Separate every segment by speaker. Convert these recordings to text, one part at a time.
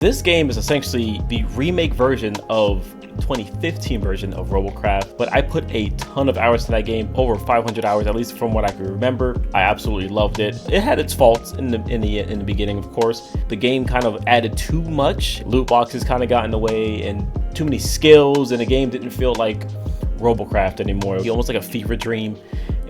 Speaker 1: This game is essentially the remake version of 2015 version of Robocraft, but I put a ton of hours to that game, over 500 hours at least from what I can remember. I absolutely loved it. It had its faults in the beginning, of course. The game kind of added too much. Loot boxes kind of got in the way and too many skills, and the game didn't feel like Robocraft anymore. It was almost like a fever dream,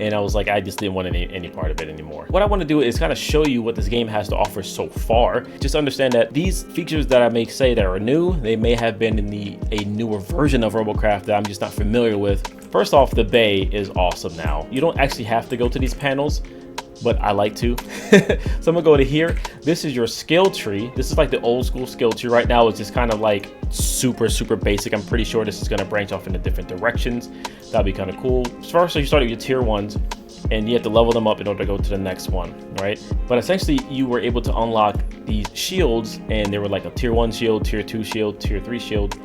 Speaker 1: and I was like, I just didn't want any part of it anymore. What I want to do is kind of show you what this game has to offer so far. Just understand that these features that I may say that are new, they may have been in a newer version of Robocraft that I'm just not familiar with. First off, the bay is awesome now. You don't actually have to go to these panels, but I like to. So I'm gonna go to here. This is your skill tree. This is like the old school skill tree. Right now it's just kind of like super basic. I'm pretty sure this is gonna branch off into different directions. That'd be kind of cool. First, you start with your tier 1s, and you have to level them up in order to go to the next one, right? But essentially you were able to unlock these shields, and they were like a tier 1 shield, tier 2 shield, tier 3 shield.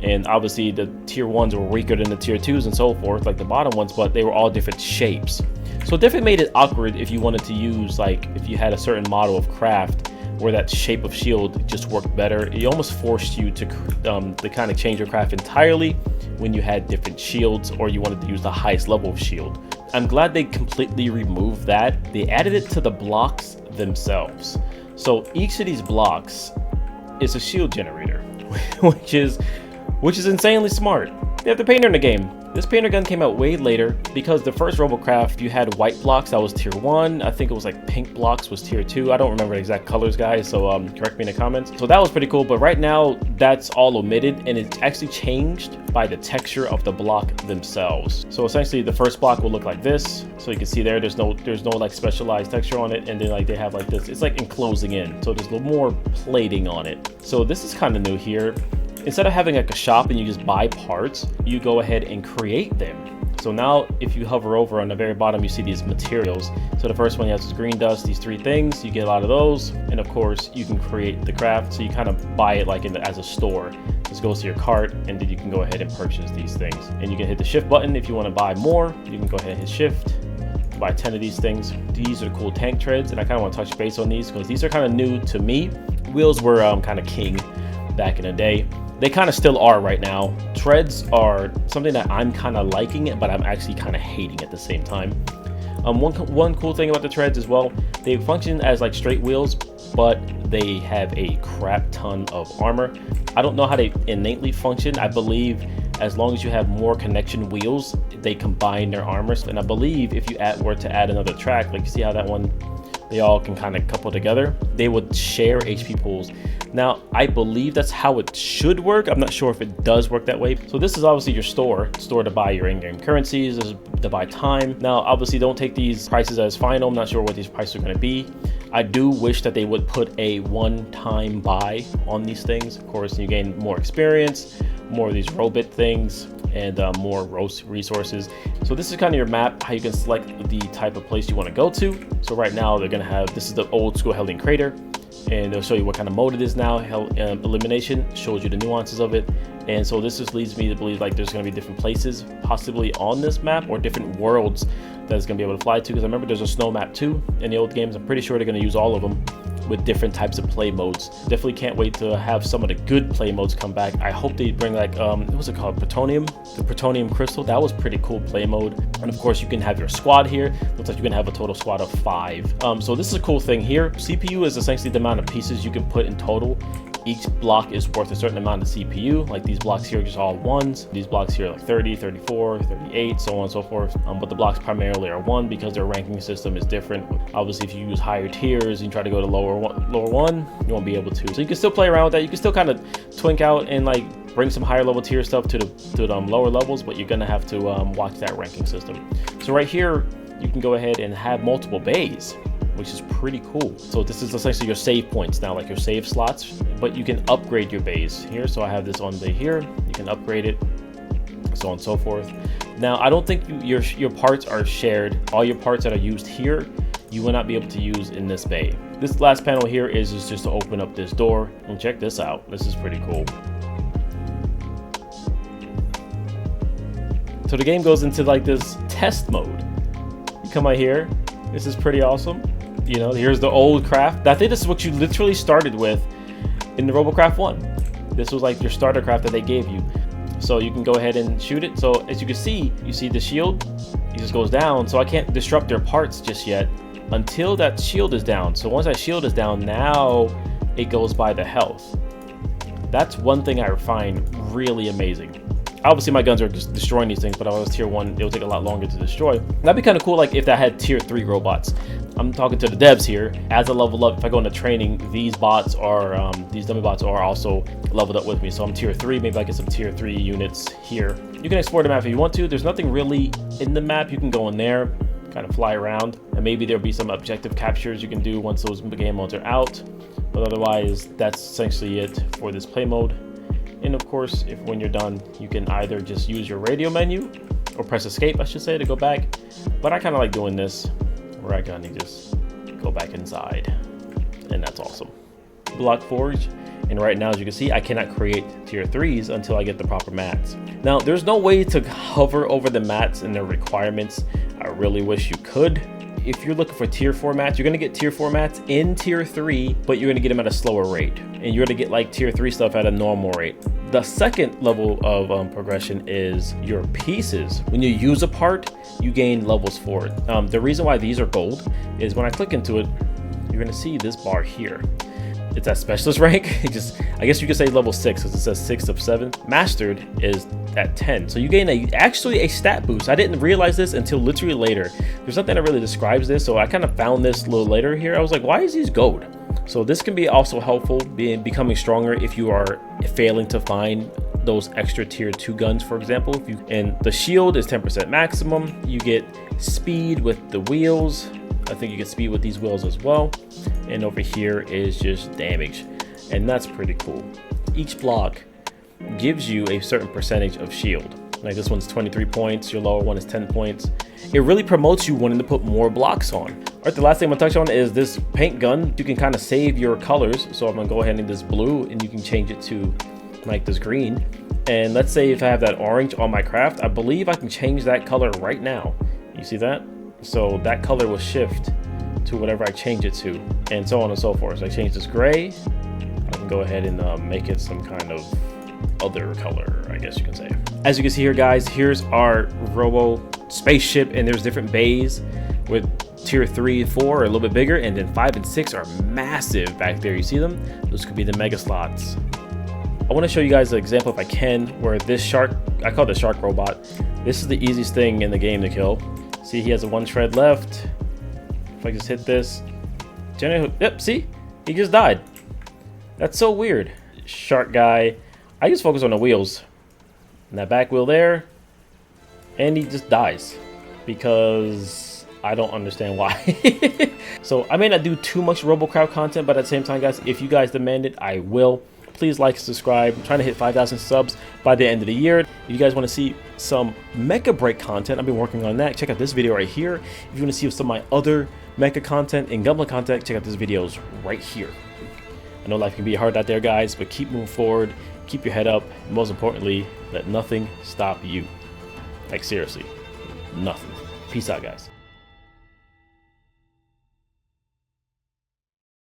Speaker 1: And obviously the tier 1s were weaker than the tier 2s and so forth, like the bottom ones, but they were all different shapes. So it definitely made it awkward if you wanted to use, like, if you had a certain model of craft where that shape of shield just worked better. It almost forced you to kind of change your craft entirely when you had different shields, or you wanted to use the highest level of shield. I'm glad they completely removed that. They added it to the blocks themselves. So each of these blocks is a shield generator, which is insanely smart. They have the painter in the game. This painter gun came out way later because the first Robocraft, you had white blocks, that was tier 1. I think it was like pink blocks was tier 2. I don't remember the exact colors, guys, so correct me in the comments. So that was pretty cool, but right now that's all omitted, and it's actually changed by the texture of the block themselves. So essentially the first block will look like this. So you can see there's no like specialized texture on it, and then like they have like this. It's like enclosing in, so there's a little more plating on it. So this is kind of new here. Instead of having like a shop and you just buy parts, you go ahead and create them. So now if you hover over on the very bottom, you see these materials. So the first one, you have this green dust, these 3 things, you get a lot of those. And of course you can create the craft. So you kind of buy it like as a store. This goes to your cart, and then you can go ahead and purchase these things. And you can hit the shift button if you want to buy more. You can go ahead and hit shift, buy 10 of these things. These are the cool tank treads, and I kind of want to touch base on these because these are kind of new to me. Wheels were kind of king back in the day. They kind of still are right now. Treads are something that I'm kind of liking it, but I'm actually kind of hating at the same time. One cool thing about the treads as well, they function as like straight wheels, but they have a crap ton of armor. I don't know how they innately function. I believe as long as you have more connection wheels, they combine their armors. And I believe if you were to add another track, like you see how that one, they all can kind of couple together, they would share HP pools. Now, I believe that's how it should work. I'm not sure if it does work that way. So this is obviously your store to buy your in-game currencies. This is to buy time. Now, obviously don't take these prices as final. I'm not sure what these prices are going to be. I do wish that they would put a one-time buy on these things. Of course, you gain more experience, more of these robot things, and more resources. So this is kind of your map, how you can select the type of place you want to go to. So right now they're going to have, this is the old school Hellion Crater, and they'll show you what kind of mode it is now. Elimination shows you the nuances of it. And so this just leads me to believe like there's going to be different places possibly on this map, or different worlds that it's going to be able to fly to, because I remember there's a snow map too in the old games. I'm pretty sure they're going to use all of them with different types of play modes. Definitely can't wait to have some of the good play modes come back. I hope they bring like what was it called, plutonium, the plutonium crystal. That was pretty cool play mode. And of course you can have your squad here. Looks like you can have a total squad of 5. So this is a cool thing here. CPU is essentially the amount of pieces you can put in total. Each block is worth a certain amount of CPU. Like these blocks here are just all 1s. These blocks here are like 30, 34, 38, so on and so forth. But the blocks primarily are 1 because their ranking system is different. Obviously, if you use higher tiers and try to go to lower one, you won't be able to. So you can still play around with that. You can still kind of twink out and like bring some higher level tier stuff to the lower levels, but you're gonna have to watch that ranking system. So right here, you can go ahead and have multiple bays, which is pretty cool. So this is essentially your save points now, like your save slots, but you can upgrade your bays here. So I have this on bay here, you can upgrade it, so on and so forth. Now, I don't think your parts are shared. All your parts that are used here, you will not be able to use in this bay. This last panel here is just to open up this door, and check this out. This is pretty cool. So the game goes into like this test mode. You come out here, this is pretty awesome. You know, here's the old craft. I think this is what you literally started with in the Robocraft 1. This was like your starter craft that they gave you. So you can go ahead and shoot it. So as you can see, you see the shield, it just goes down. So I can't disrupt their parts just yet until that shield is down. So once that shield is down, now it goes by the health. That's one thing I find really amazing. Obviously my guns are just destroying these things, but if I was tier 1, it would take a lot longer to destroy. That'd be kind of cool, like if that had tier 3 robots. I'm talking to the devs here. As I level up, if I go into training, these bots are, these dummy bots are also leveled up with me. So I'm tier 3, maybe I get some tier 3 units here. You can explore the map if you want to. There's nothing really in the map. You can go in there, kind of fly around, and maybe there'll be some objective captures you can do once those game modes are out. But otherwise, that's essentially it for this play mode. And of course, if when you're done, you can either just use your radio menu or press escape, I should say, to go back. But I kind of like doing this where I kind of just go back inside, and that's awesome. Block Forge, and right now, as you can see, I cannot create tier 3s until I get the proper mats. Now, there's no way to hover over the mats and their requirements. I really wish you could. If you're looking for tier 4 mats, you're gonna get tier 4 mats in tier 3, but you're gonna get them at a slower rate. And you're gonna get like tier 3 stuff at a normal rate. The second level of progression is your pieces. When you use a part, you gain levels for it. The reason why these are gold is when I click into it, you're gonna see this bar here. It's at specialist rank. I guess you could say level 6 because it says 6 of 7. Mastered is at 10. So you gain actually a stat boost. I didn't realize this until literally later. There's nothing that really describes this, so I kind of found this a little later here. I was like, why is these gold? So this can be also helpful becoming stronger if you are failing to find those extra tier 2 guns, for example. And the shield is 10% maximum. You get speed with the wheels. I think you get speed with these wheels as well. And over here is just damage, and that's pretty cool. Each block gives you a certain percentage of shield. Like this one's 23 points, your lower one is 10 points. It really promotes you wanting to put more blocks on. All right, the last thing I'm gonna touch on is this paint gun. You can kind of save your colors. So I'm gonna go ahead and this blue, and you can change it to like this green. And let's say if I have that orange on my craft, I believe I can change that color right now. You see that? So that color will shift to whatever I change it to, and so on and so forth. So I change this gray, I can go ahead and make it some kind of other color, I guess you can say. As you can see here, guys, here's our Robo spaceship, and there's different bays with tier 3 and 4 are a little bit bigger, and then 5 and 6 are massive back there. You see them? Those could be the mega slots. I want to show you guys an example, if I can, where this shark, I call it the shark robot. This is the easiest thing in the game to kill. See, he has a 1 shred left. If I just hit this, yep, see, he just died. That's so weird. Shark guy, I just focus on the wheels and that back wheel there, and he just dies because I don't understand why. So I may not do too much Robocraft content, but at the same time, guys, if you guys demand it, I will. Please like and subscribe. I'm trying to hit 5,000 subs by the end of the year. If you guys want to see some Mecha Break content, I've been working on that. Check out this video right here. If you want to see some of my other Mecha content and Gunpla content, check out these videos right here. I know life can be hard out there, guys, but keep moving forward, keep your head up, and most importantly, let nothing stop you. Like seriously, nothing. Peace out, guys.